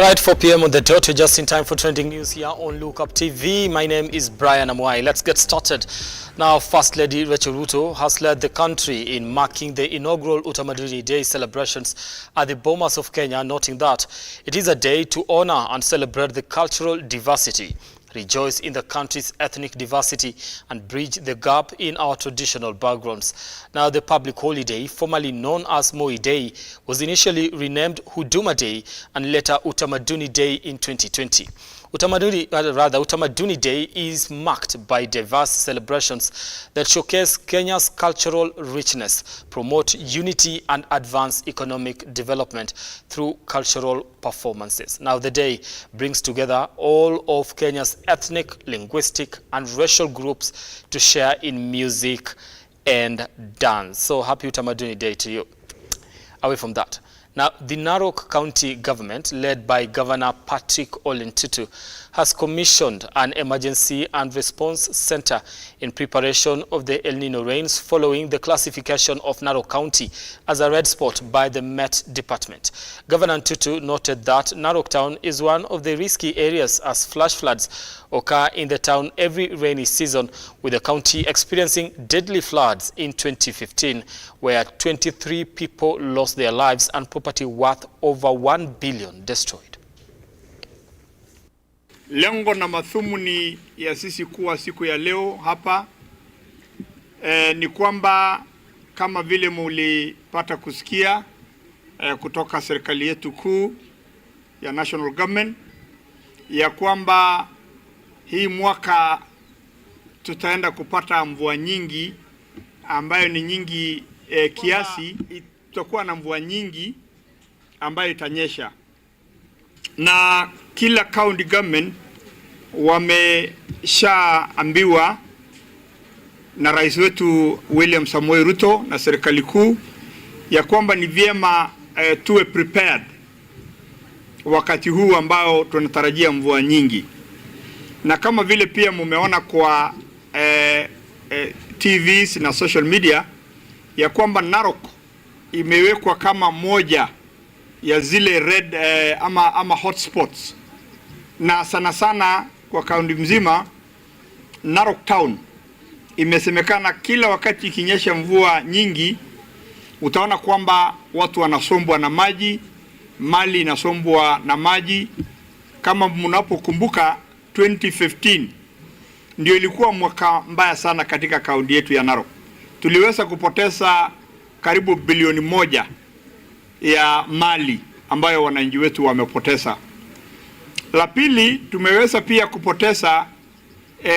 Right, 4 p.m. on the dot. We're just in time for trending news here on Lookuptv. My name is Brian Amwai. Let's get started. Now, First Lady Rachel Ruto has led the country in marking the inaugural Utamaduni Day celebrations at the Bomas of Kenya, noting that it is a day to honor and celebrate the cultural diversity, rejoice in the country's ethnic diversity, and bridge the gap in our traditional backgrounds. Now, the public holiday, formerly known as Moi Day, was initially renamed Huduma Day and later Utamaduni Day in 2020. Utamaduni Day is marked by diverse celebrations that showcase Kenya's cultural richness, promote unity, and advance economic development through cultural performances. Now, the day brings together all of Kenya's ethnic, linguistic, and racial groups to share in music and dance. So, happy Utamaduni Day to you. Away from that, now, the Narok County government, led by Governor Patrick Ole Ntutu, has commissioned an emergency and response center in preparation of the El Nino rains following the classification of Narok County as a red spot by the Met Department. Governor Ntutu noted that Narok Town is one of the risky areas as flash floods occur in the town every rainy season, with the county experiencing deadly floods in 2015, where 23 people lost their lives and property worth over 1 billion destroyed. Lengo na madhumuni ya sisi kuwa siku ya leo hapa ni kwamba kama vile mulipata kusikia kutoka serikali yetu kuu ya national government ya kwamba hii mwaka tutaenda kupata mvua nyingi ambayo ni nyingi kiasi, tutakuwa na mvua nyingi ambayo itanyesha, na kila county government wameshaambiwa na rais wetu William Samoei Ruto na serikali kuu ya kwamba ni vyema tuwe prepared wakati huu ambao tunatarajia mvua nyingi. Na kama vile pia mumeona kwa TVs na social media ya kwamba Narok imewekwa kama moja ya zile red ama hotspots, na sana sana kwa kaunti mzima Narok Town imesemekana kila wakati ikinyesha mvua nyingi utaona kwamba watu wanasombwa na maji, mali inasombwa na maji. Kama mnapokumbuka 2015 ndio ilikuwa mwaka mbaya sana katika kaunti yetu ya Narok. Tuliweza kupoteza karibu bilioni 1 ya mali ambayo wananchi wetu wamepoteza. La pili, tumeweza pia kupoteza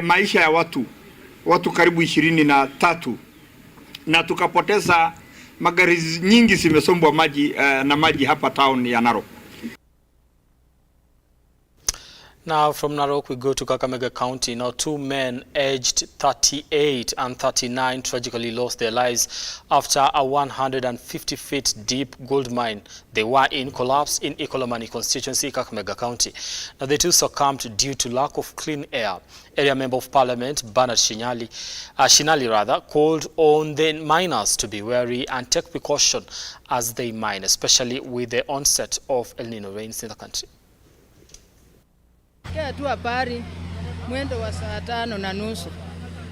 maisha ya watu karibu 23, na tukapoteza magari nyingi zimesombwa maji na maji hapa town ya Narok. Now from Narok we go to Kakamega County. Now 2 men aged 38 and 39 tragically lost their lives after a 150 feet deep gold mine they were in collapsed in Ikolomani constituency, Kakamega County. Now the two succumbed due to lack of clean air. Area Member of Parliament Bernard Shinali called on the miners to be wary and take precaution as they mine, especially with the onset of El Nino rains in the country. Kia tu habari mwendo wa saa 5:30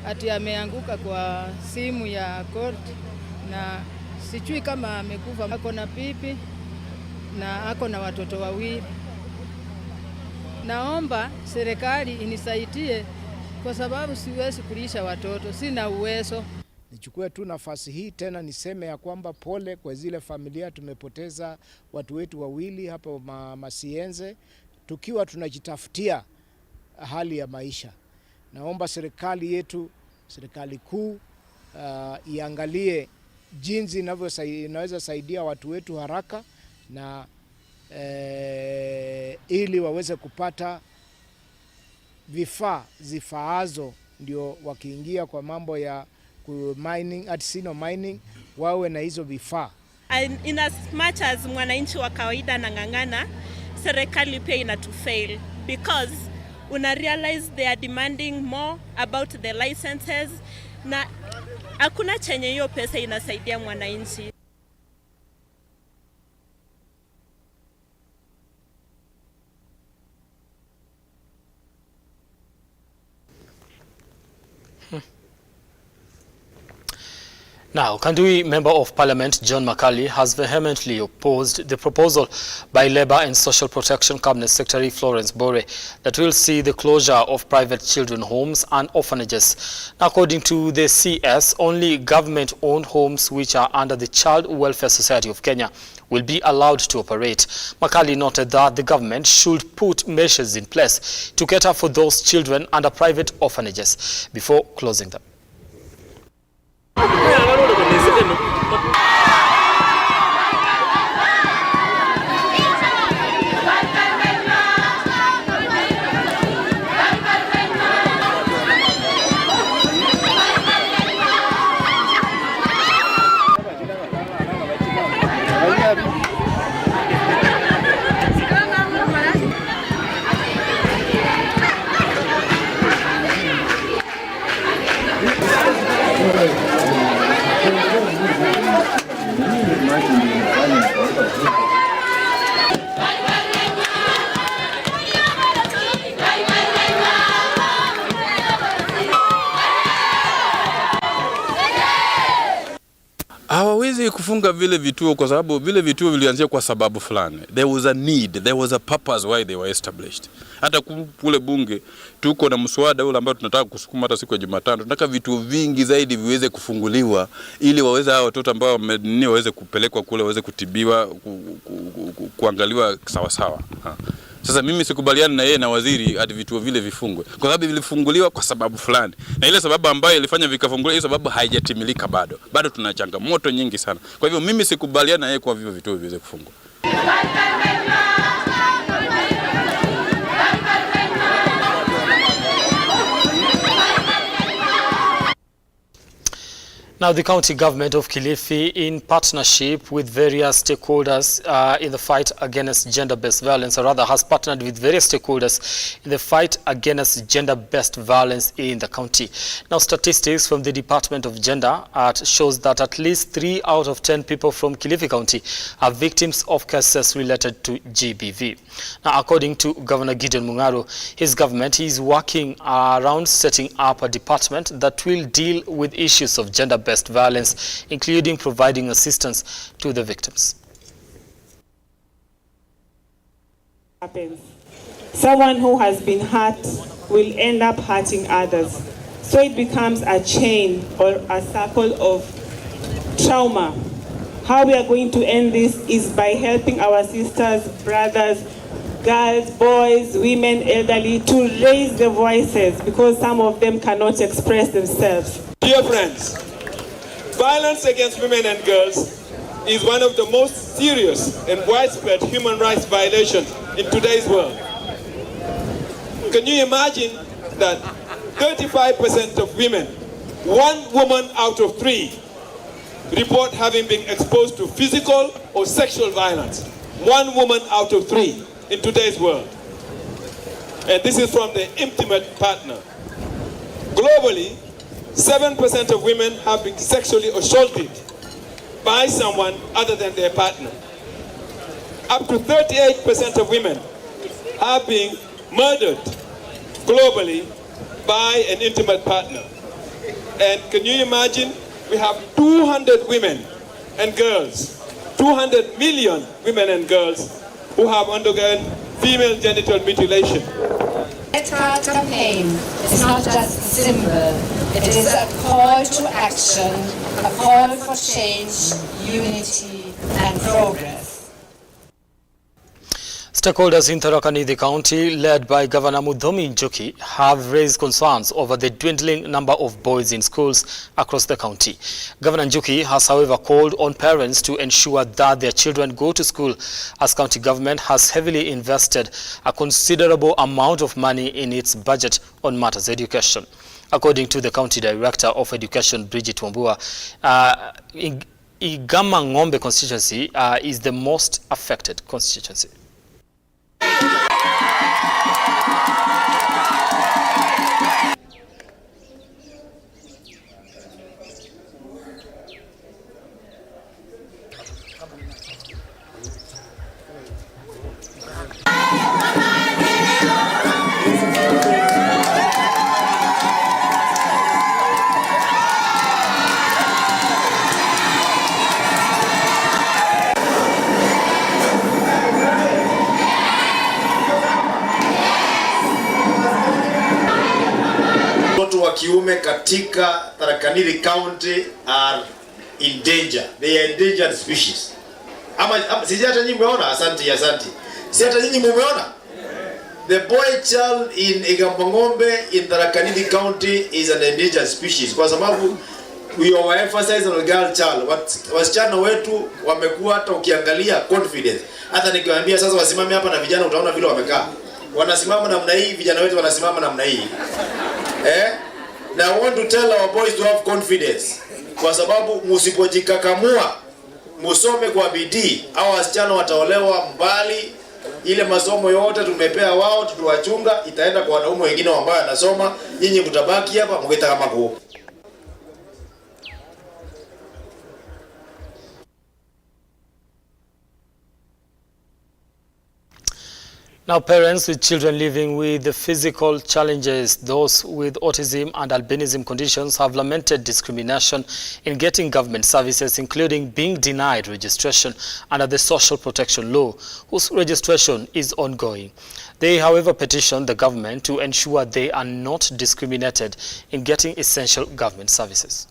ati ameanguka kwa simu ya court, na sijui kama amekufa. Ako na pipi na ako na watoto 2. Naomba serikali inisaidie kwa sababu siwezi kulisha watoto, sina uwezo. Nichukue tu nafasi hii tena niseme ya kwamba pole kwa zile familia tumepoteza watu wetu 2 hapa Masienze tukiwa tunajitafutia hali ya maisha. Naomba serikali yetu, serikali kuu iangalie jinsi inaweza saidia watu wetu haraka na ili waweze kupata vifaa zifaazo, ndio wakiingia kwa mambo ya mining, artisanal mining, wawe na hizo vifaa. In as much as mwananchi wa kawaida na ngangana, serikali pia inatufail because una realize they are demanding more about the licenses, na hakuna chenye hiyo pesa inasaidia mwananchi. Now, Kandui Member of Parliament John Makali has vehemently opposed the proposal by Labour and Social Protection Cabinet Secretary Florence Bore that will see the closure of private children homes and orphanages. Now, according to the CS, only government-owned homes which are under the Child Welfare Society of Kenya will be allowed to operate. Makali noted that the government should put measures in place to cater for those children under private orphanages before closing them. Hawawezi kufunga vile vituo kwa sababu vile vituo vilianzia kwa sababu fulani. There was a need, there was a purpose why they were established. Hata kule bunge tuko na mswada ule ambao tunataka kusukuma hata siku ya Jumatano. Tunataka vituo vingi zaidi viweze kufunguliwa ili waweze hao watoto ambao waweze kupelekwa kule waweze kutibiwa, kuangaliwa sawa sawa. Sasa mimi sikubaliana na yeye na waziri hadi vituo vile vifungwe kwa sababu vilifunguliwa kwa sababu fulani, na ile sababu ambayo ilifanya vikafunguliwa hiyo sababu haijatimilika bado tuna changamoto nyingi sana. Kwa hivyo mimi sikubaliana na yeye kwa vivyo vituo viweze kufungwa. Now, the county government of Kilifi, in partnership with various stakeholders in the fight against gender-based violence, or rather has partnered with various stakeholders in the fight against gender-based violence in the county. Now, statistics from the Department of Gender shows that at least 3 out of 10 people from Kilifi County are victims of cases related to GBV. Now, according to Governor Gideon Mung'aro, his government is working around setting up a department that will deal with issues of gender-based violence, including providing assistance to the victims. Someone who has been hurt will end up hurting others. So it becomes a chain or a circle of trauma. How we are going to end this is by helping our sisters, brothers, girls, boys, women, elderly to raise their voices because some of them cannot express themselves. Dear friends, violence against women and girls is one of the most serious and widespread human rights violations in today's world. Can you imagine that 35% of women, 1 woman out of 3, report having been exposed to physical or sexual violence? 1 woman out of 3 in today's world. And this is from the intimate partner. Globally, 7% of women have been sexually assaulted by someone other than their partner. Up to 38% of women have been murdered globally by an intimate partner. And can you imagine, we have 200 women and girls, 200 million women and girls who have undergone female genital mutilation. Our campaign is not just a symbol, it is a call to action, a call for change, unity and progress. Stakeholders in Tharaka Nithi County, led by Governor Muthomi Njuki, have raised concerns over the dwindling number of boys in schools across the county. Governor Njuki has, however, called on parents to ensure that their children go to school, as county government has heavily invested a considerable amount of money in its budget on matters education. According to the County Director of Education, Bridget Wambua, Igama Ng'ombe constituency is the most affected constituency. wanaume katika Tharaka Nithi County are in danger. They are endangered species. Sisi hata nyinyi mmeona? Asante. Si hata nyinyi mmeona? The boy child in Igambangombe in Tharaka Nithi County is an endangered species. Kwa sababu we overemphasize on girl child. Wasichana wetu wamekuwa, hata ukiangalia confidence. Hata nikiwaambia sasa wasimame hapa na vijana, utaona vile wamekaa. Wanasimama namna hii, vijana wetu wanasimama namna hii. Now I want to tell our boys to have confidence. Kwa sababu msipojikakamua, musome kwa bidii, au wasichana wataolewa mbali. Ile masomo yote tumepea wao, tuwachunga, itaenda kwa wanaume wengine ambao wanasoma. Nyinyi mtabaki hapa mkita kama huo. Now, parents with children living with the physical challenges, those with autism and albinism conditions, have lamented discrimination in getting government services, including being denied registration under the Social Protection Law, whose registration is ongoing. They, however, petitioned the government to ensure they are not discriminated in getting essential government services.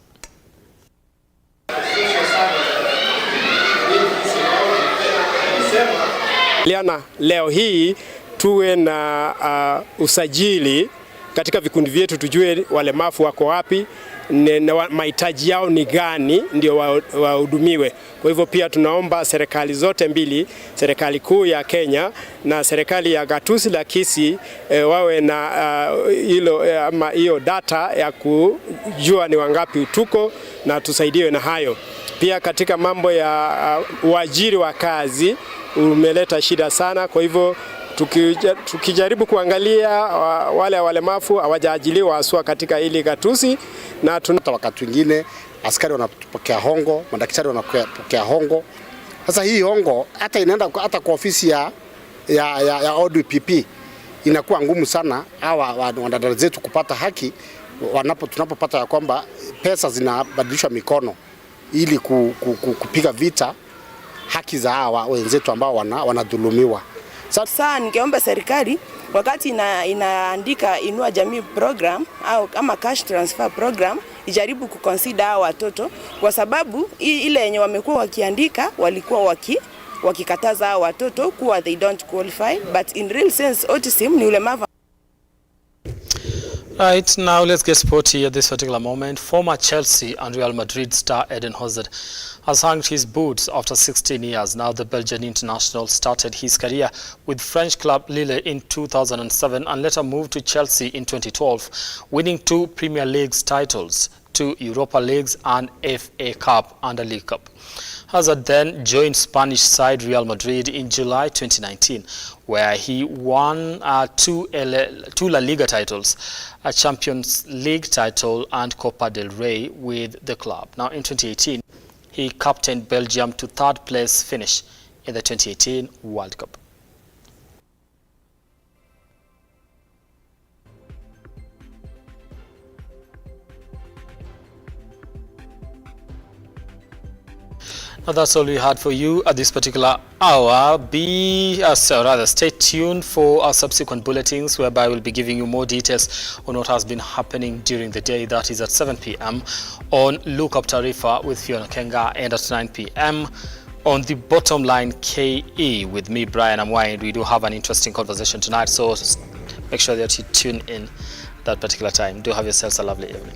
Leo hii tuwe na usajili katika vikundi vyetu, tujue walemavu wako wapi na mahitaji yao ni gani, ndio wahudumiwe. Kwa hivyo pia tunaomba serikali zote mbili, serikali kuu ya Kenya na serikali ya gatuzi la Kisii, wawe na hiyo data ya kujua ni wangapi tuko na tusaidiwe na hayo. Pia katika mambo ya uajiri wa kazi umeleta shida sana. Kwa hivyo tukijaribu kuangalia wale walemavu hawajaajiliwa haswa katika ili gatuzi, na wakati wengine askari wanapokea hongo, madaktari wanapokea hongo. Sasa hii hongo hata inaenda hata kwa ofisi ya ODPP inakuwa ngumu sana hawa wadada zetu kupata haki tunapopata ya kwamba pesa zinabadilishwa mikono ili kupiga vita haki za hawa wenzetu ambao wanadhulumiwa. Sasa ningeomba serikali wakati inaandika Inua Jamii program au kama cash transfer program ijaribu kuconsider hawa watoto, kwa sababu ile yenye wamekuwa wakiandika walikuwa wakikataza hawa watoto kuwa they don't qualify, but in real sense autism ni ulemavu. Right, now let's get sporty at this particular moment. Former Chelsea and Real Madrid star Eden Hazard has hung his boots after 16 years. Now the Belgian international started his career with French club Lille in 2007 and later moved to Chelsea in 2012, winning 2 Premier League titles, 2 Europa Leagues and FA Cup and a League Cup. Hazard then joined Spanish side Real Madrid in July 2019, where he won 2 La Liga titles, a Champions League title and Copa del Rey with the club. Now in 2018, he captained Belgium to 3rd place finish in the 2018 World Cup. Now that's all we had for you at this particular hour. Stay tuned for our subsequent bulletins, whereby we'll be giving you more details on what has been happening during the day. That is at 7 p.m. on Lookuptv with Fiona Kenga, and at 9 p.m. on the Bottom Line KE with me, Brian Amwai. We do have an interesting conversation tonight, so make sure that you tune in that particular time. Do have yourselves a lovely evening.